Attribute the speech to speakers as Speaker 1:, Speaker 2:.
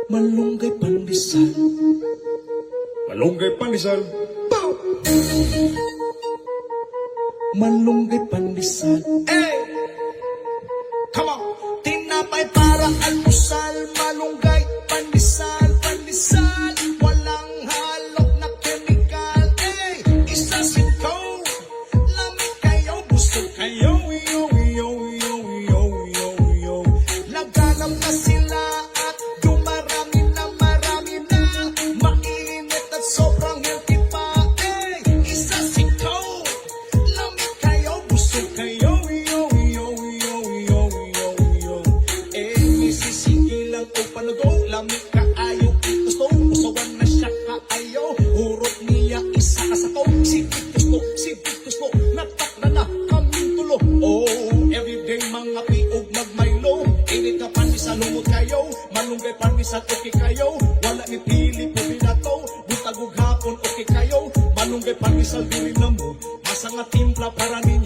Speaker 1: Malunggay pandesal.
Speaker 2: Malunggay pandesal.
Speaker 1: Malunggay pandesal.
Speaker 2: Hey! Come on!
Speaker 1: Tinapay para almusal. Malunggay pandesal, pandesal. Walang halok na chemical. Isa sitaw. Lamig kayo, busog kayo.
Speaker 2: Yo, yo, yo, yo, yo, yo.
Speaker 1: Naghanap na sila at dumarami na marami na. Mainit at sobrang healthy pa. Isa sitaw. Lamig kayo, busog kayo.
Speaker 2: Yo, yo, yo, yo, yo, yo.
Speaker 1: Misisigilan o panago. Lamig ka ayaw gusto. Usawan na siya kaayaw. Hurot niya isa kasato. Sipit gusto. Natakna na kaming tulo. Oh, everyday mga piog magmaylo. Init na pandesal lumot kayo. Malunggay pandesal okay kayo. Wala ni pili po binato. Butagog hapon okay kayo. Malunggay pandesal dili na mo. Masa nga timpla para ni